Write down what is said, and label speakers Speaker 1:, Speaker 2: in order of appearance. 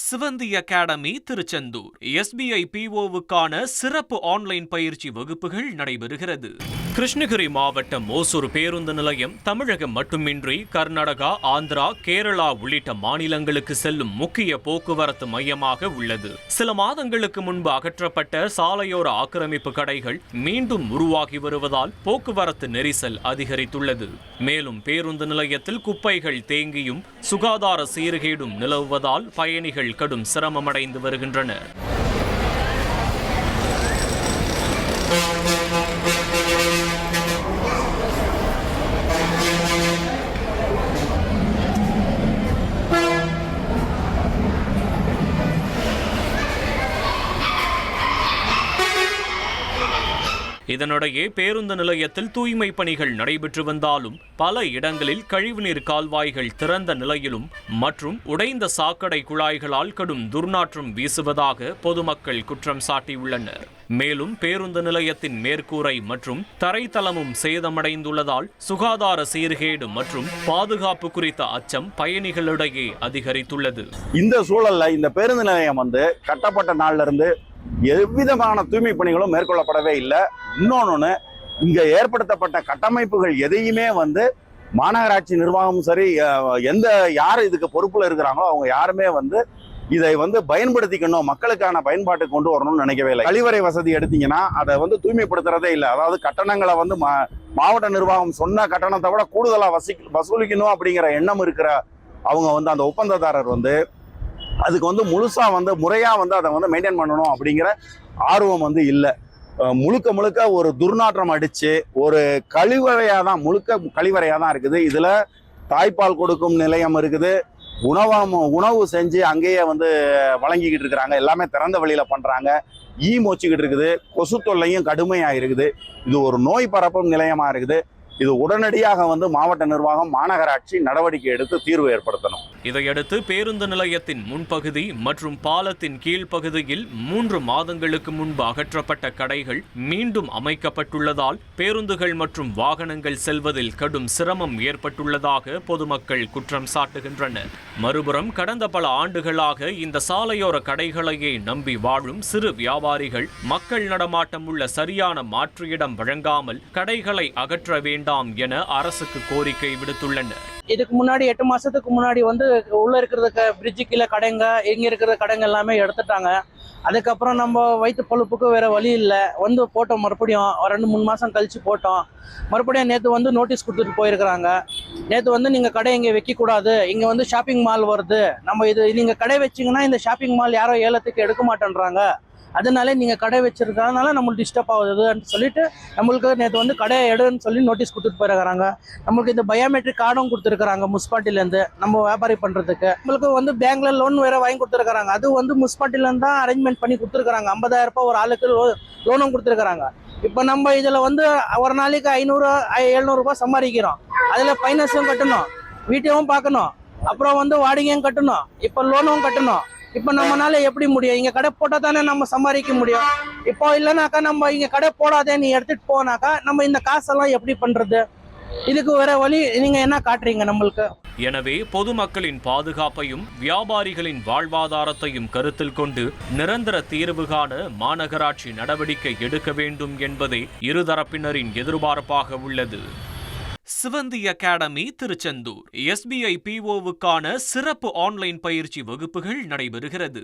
Speaker 1: சிவந்தி academy Tiruchendur SBI PO-வுக்கான சிறப்பு online பயிற்சி வகுப்புகள் நடைபெறுகிறது. கிருஷ்ணகிரி மாவட்டம் ஓசூர் பேருந்து நிலையம் தமிழகம் மட்டுமின்றி கர்நாடகா, ஆந்திரா, கேரளா உள்ளிட்ட மாநிலங்களுக்கு செல்லும் முக்கிய போக்குவரத்து மையமாக உள்ளது. சில மாதங்களுக்கு முன்பு அகற்றப்பட்ட சாலையோர ஆக்கிரமிப்பு கடைகள் மீண்டும் உருவாகி வருவதால் போக்குவரத்து நெரிசல் அதிகரித்துள்ளது. மேலும் பேருந்து நிலையத்தில் குப்பைகள் தேங்கியும் சுகாதார சீர்கேடும் நிலவுவதால் பயணிகள் கடும் சிரமமடைந்து வருகின்றனர். இதனிடையே பேருந்து நிலையத்தில் தூய்மை பணிகள் நடைபெற்று வந்தாலும் பல இடங்களில் கழிவுநீர் கால்வாய்கள் திறந்த நிலையிலும் மற்றும் உடைந்த சாக்கடை குழாய்களால் கடும் துர்நாற்றம் வீசுவதாக பொதுமக்கள் குற்றம் சாட்டியுள்ளனர். மேலும் பேருந்து நிலையத்தின் மேற்கூரை மற்றும் தரைத்தளமும் சேதமடைந்துள்ளதால் சுகாதார சீர்கேடு மற்றும் பாதுகாப்பு குறித்த அச்சம் பயணிகளிடையே அதிகரித்துள்ளது.
Speaker 2: இந்த சூழல்ல இந்த பேருந்து நிலையம் கட்டப்பட்ட நாள்ல இருந்து எவ்விதமான தூய்மை பணிகளும் மேற்கொள்ளப்படவே இல்லை. இன்னொன்னு, இங்க ஏற்படுத்தப்பட்ட கட்டமைப்புகள் எதையுமே மாநகராட்சி நிர்வாகமும் சரி, யார் இதுக்கு பொறுப்புல இருக்கிறாங்களோ அவங்க யாருமே இதை பயன்படுத்திக்கணும், மக்களுக்கான பயன்பாட்டு கொண்டு வரணும்னு நினைக்கவே இல்லை. கழிவறை வசதி எடுத்தீங்கன்னா அதை தூய்மைப்படுத்துறதே இல்லை. அதாவது கட்டணங்களை மாவட்ட நிர்வாகம் சொன்ன கட்டணத்தை விட கூடுதலா வசூலிக்கணும் அப்படிங்கிற எண்ணம் இருக்கிற அவங்க அந்த ஒப்பந்ததாரர் அதுக்கு முழுசா முறையா அதை மெயின்டைன் பண்ணணும் அப்படிங்கிற ஆர்வம் இல்லை. முழுக்க ஒரு துர்நாற்றம் அடிச்சு ஒரு முழுக்க கழிவறையா தான் இருக்குது. இதுல தாய்ப்பால் கொடுக்கும் நிலையம் இருக்குது, உணவு செஞ்சு அங்கேயே வழங்கிக்கிட்டு இருக்கிறாங்க. எல்லாமே திறந்த வழியில பண்றாங்க. மொச்சிக்கிட்டு இருக்குது, கொசு தொல்லையும் கடுமையா இருக்குது. இது ஒரு நோய் பரப்பும் நிலையமா இருக்குது. இது உடனடியாக மாவட்ட நிர்வாகம், மாநகராட்சி நடவடிக்கை எடுத்து தீர்வு ஏற்படுத்தணும்.
Speaker 1: இதையடுத்து பேருந்து நிலையத்தின் முன்பகுதி மற்றும் பாலத்தின் கீழ்ப்பகுதியில் 3 மாதங்களுக்கு முன்பு அகற்றப்பட்ட கடைகள் மீண்டும் அமைக்கப்பட்டுள்ளதால் பேருந்துகள் மற்றும் வாகனங்கள் செல்வதில் கடும் சிரமம் ஏற்பட்டுள்ளதாக பொதுமக்கள் குற்றம் சாட்டுகின்றனர். மறுபுறம் கடந்த பல ஆண்டுகளாக இந்த சாலையோர கடைகளையே நம்பி வாழும் சிறு வியாபாரிகள் மக்கள் நடமாட்டம் உள்ள சரியான மாற்று இடம் வழங்காமல் கடைகளை அகற்ற வேண்டும் என அரசுக்கு கோரிக்கை விடுத்துள்ளனர்.
Speaker 3: இதுக்கு முன்னாடி 8 மாசத்துக்கு முன்னாடி உள்ள இருக்கிறதுக்கு பிரிட்ஜு கீழே கடைங்க, இங்க இருக்கிற கடைங்க எல்லாமே எடுத்துட்டாங்க. அதுக்கப்புறம் நம்ம வயிற்று பழுப்புக்கு வேற வழி இல்லை, போட்டோம். மறுபடியும் 2-3 மாசம் கழிச்சு போட்டோம். மறுபடியும் நேற்று நோட்டீஸ் கொடுத்துட்டு போயிருக்கிறாங்க. நேற்று நீங்க கடை இங்க வைக்க கூடாது, இங்க ஷாப்பிங் மால் வருது, நம்ம இது நீங்க கடை வச்சீங்கன்னா இந்த ஷாப்பிங் மால் யாரோ ஏலத்துக்கு எடுக்க மாட்டேன்றாங்க, அதனால நீங்க கடை வச்சிருக்கறதுனால நம்மளுக்கு டிஸ்டர்ப் ஆகுதுன்னு சொல்லிட்டு நம்மளுக்கு நேற்று கடை எடுன்னு சொல்லி நோட்டீஸ் கொடுத்துட்டு போயிருக்கிறாங்க. நம்மளுக்கு இந்த பயோமெட்ரிக் கார்டும் கொடுத்துருக்காங்க முனிசிபாலிட்டிலேருந்து நம்ம வியாபாரி பண்றதுக்கு. நம்மளுக்கு பேங்க்ல லோன் வேற வாங்கி கொடுத்துருக்காங்க. அது முனிசிபாலிட்டிலேருந்து தான் அரேஞ்ச்மெண்ட் பண்ணி கொடுத்துருக்காங்க. 50,000 ரூபாய் ஒரு ஆளுக்கு லோனும் கொடுத்துருக்காங்க. இப்போ நம்ம இதுல ஒரு நாளைக்கு 500-700 ரூபாய் சம்பாதிக்கிறோம். அதுல ஃபைனான்ஸும் கட்டணும், வீட்டையும் பார்க்கணும், அப்புறம் வாடகையும் கட்டணும், இப்போ லோனும் கட்டணும். இப்போ நம்மளால எப்படி முடியும்? இங்க கடை போட்டா தானே நம்ம சம்பாதிக்க முடியும். இப்போ இல்லைனாக்கா நம்ம இங்க கடை போடாதே, நீ எடுத்துட்டு போனாக்கா நம்ம இந்த காசெல்லாம் எப்படி பண்றது? இதுக்கு வேற வழி நீங்க என்ன காட்டுறீங்க நம்மளுக்கு?
Speaker 1: எனவே பொதுமக்களின் பாதுகாப்பையும் வியாபாரிகளின் வாழ்வாதாரத்தையும் கருத்தில் கொண்டு நிரந்தர தீர்வு காண மாநகராட்சி நடவடிக்கை எடுக்க வேண்டும் என்பதே இருதரப்பினரின் எதிர்பார்ப்பாக உள்ளது. சிவந்தி அகாடமி திருச்செந்தூர் SBI PO-வுக்கான சிறப்பு ஆன்லைன் பயிற்சி வகுப்புகள் நடைபெறுகிறது.